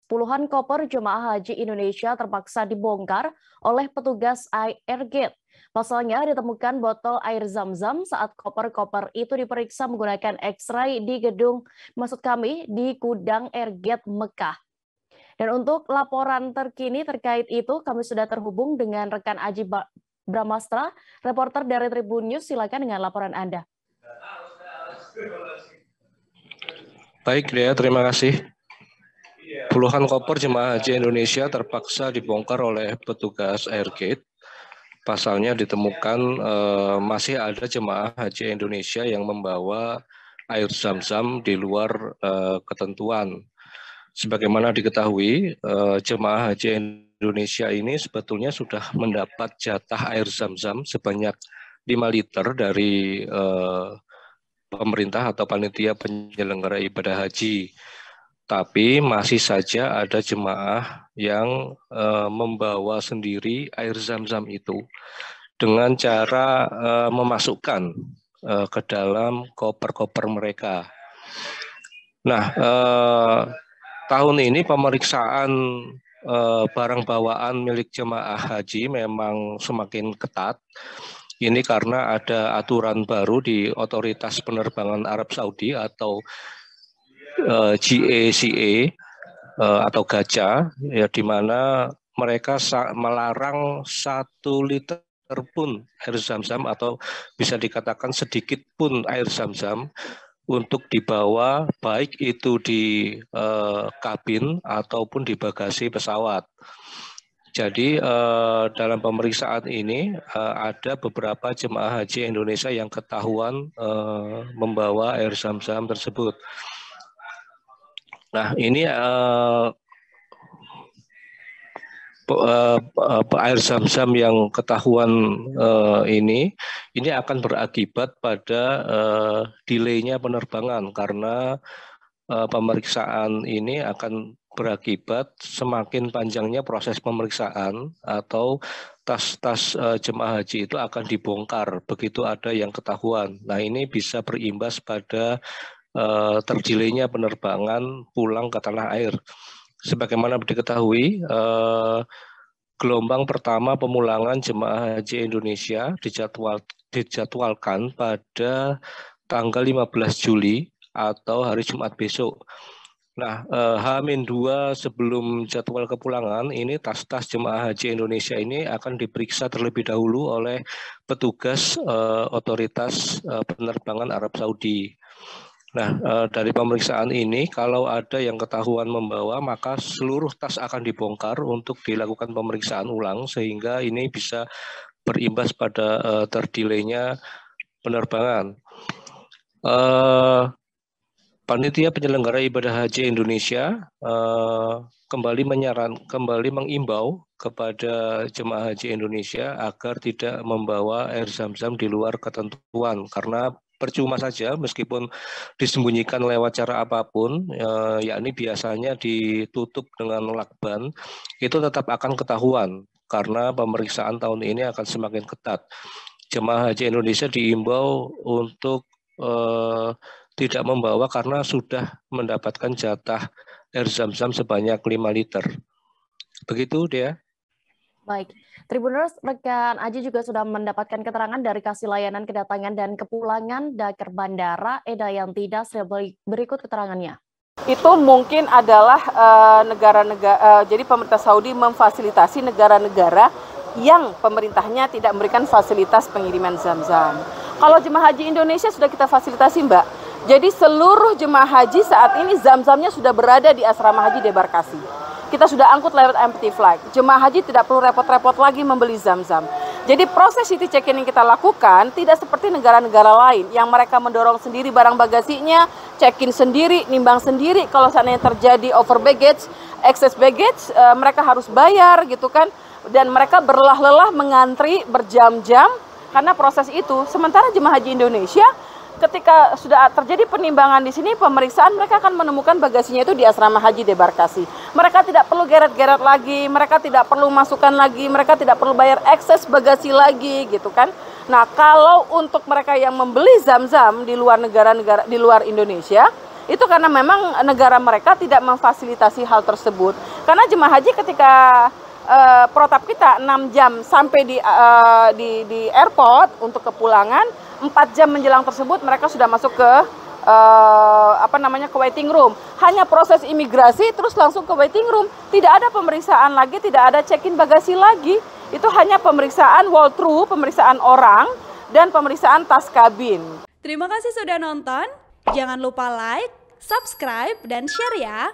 puluhan koper jemaah haji Indonesia terpaksa dibongkar oleh petugas Airgate. Pasalnya ditemukan botol air zam-zam saat koper-koper itu diperiksa menggunakan X-ray di di gudang Airgate Mekah. Dan untuk laporan terkini terkait itu, kami sudah terhubung dengan rekan Aji Bramastra, reporter dari Tribun News. Silakan dengan laporan Anda. Baik, Dea, terima kasih. Puluhan koper jemaah haji Indonesia terpaksa dibongkar oleh petugas Airgate. Pasalnya ditemukan masih ada jemaah haji Indonesia yang membawa air zam-zam di luar ketentuan. Sebagaimana diketahui, jemaah haji Indonesia ini sebetulnya sudah mendapat jatah air zam-zam sebanyak 5 liter dari pemerintah atau panitia penyelenggara ibadah haji. Tapi masih saja ada jemaah yang membawa sendiri air zam-zam itu dengan cara memasukkan ke dalam koper-koper mereka. Nah, tahun ini pemeriksaan barang bawaan milik jemaah haji memang semakin ketat. Ini karena ada aturan baru di Otoritas Penerbangan Arab Saudi atau GACA atau GACA, ya, di mana mereka melarang 1 liter pun air zam-zam atau bisa dikatakan sedikit pun air zam-zam untuk dibawa baik itu di kabin ataupun di bagasi pesawat. Jadi dalam pemeriksaan ini ada beberapa jemaah haji Indonesia yang ketahuan membawa air zam-zam tersebut. Nah, ini air zam-zam yang ketahuan ini akan berakibat pada delay-nya penerbangan karena pemeriksaan ini akan berakibat semakin panjangnya proses pemeriksaan atau tas-tas jemaah haji itu akan dibongkar begitu ada yang ketahuan. Nah, ini bisa berimbas pada terdelaynya penerbangan pulang ke tanah air. Sebagaimana diketahui, gelombang pertama pemulangan jemaah haji Indonesia dijadwalkan pada tanggal 15 Juli atau hari Jumat besok. Nah, H-2 sebelum jadwal kepulangan ini tas-tas jemaah haji Indonesia ini akan diperiksa terlebih dahulu oleh petugas Otoritas Penerbangan Arab Saudi. Nah, dari pemeriksaan ini, kalau ada yang ketahuan membawa, maka seluruh tas akan dibongkar untuk dilakukan pemeriksaan ulang, sehingga ini bisa berimbas pada terdelaynya penerbangan. Panitia penyelenggara ibadah haji Indonesia kembali mengimbau kepada jemaah haji Indonesia agar tidak membawa air zam-zam di luar ketentuan, karena percuma saja meskipun disembunyikan lewat cara apapun, yakni biasanya ditutup dengan lakban, itu tetap akan ketahuan karena pemeriksaan tahun ini akan semakin ketat. Jemaah haji Indonesia diimbau untuk tidak membawa karena sudah mendapatkan jatah air zam-zam sebanyak 5 liter. Begitu, Dea. Baik, Tribuners, rekan Aji juga sudah mendapatkan keterangan dari Kasih Layanan Kedatangan dan Kepulangan Daker Bandara Edayanti Dasril. Berikut keterangannya. Itu mungkin adalah jadi pemerintah Saudi memfasilitasi negara-negara yang pemerintahnya tidak memberikan fasilitas pengiriman zam-zam. Kalau jemaah haji Indonesia sudah kita fasilitasi, Mbak. Jadi seluruh jemaah haji saat ini zam-zamnya sudah berada di asrama haji debarkasi. Kita sudah angkut lewat empty flight. Jemaah haji tidak perlu repot-repot lagi membeli zam-zam. Jadi proses city check-in yang kita lakukan tidak seperti negara-negara lain yang mereka mendorong sendiri barang bagasinya, check-in sendiri, nimbang sendiri. Kalau seandainya terjadi over baggage, excess baggage, mereka harus bayar gitu kan. Dan mereka berlelah-lelah mengantri berjam-jam karena proses itu. Sementara jemaah haji Indonesia ketika sudah terjadi penimbangan di sini, pemeriksaan, mereka akan menemukan bagasinya itu di asrama haji debarkasi. Mereka tidak perlu geret-geret lagi, mereka tidak perlu masukkan lagi, mereka tidak perlu bayar ekses bagasi lagi, gitu kan. Nah, kalau untuk mereka yang membeli zam-zam di luar negara-negara, di luar Indonesia, Itu karena memang negara mereka tidak memfasilitasi hal tersebut. Karena jemaah haji ketika protap kita 6 jam sampai di airport untuk kepulangan, 4 jam menjelang tersebut mereka sudah masuk ke ke waiting room. Hanya proses imigrasi terus langsung ke waiting room. Tidak ada pemeriksaan lagi, tidak ada check-in bagasi lagi. Itu hanya pemeriksaan walk-through, pemeriksaan orang, dan pemeriksaan tas kabin. Terima kasih sudah nonton. Jangan lupa like, subscribe, dan share ya.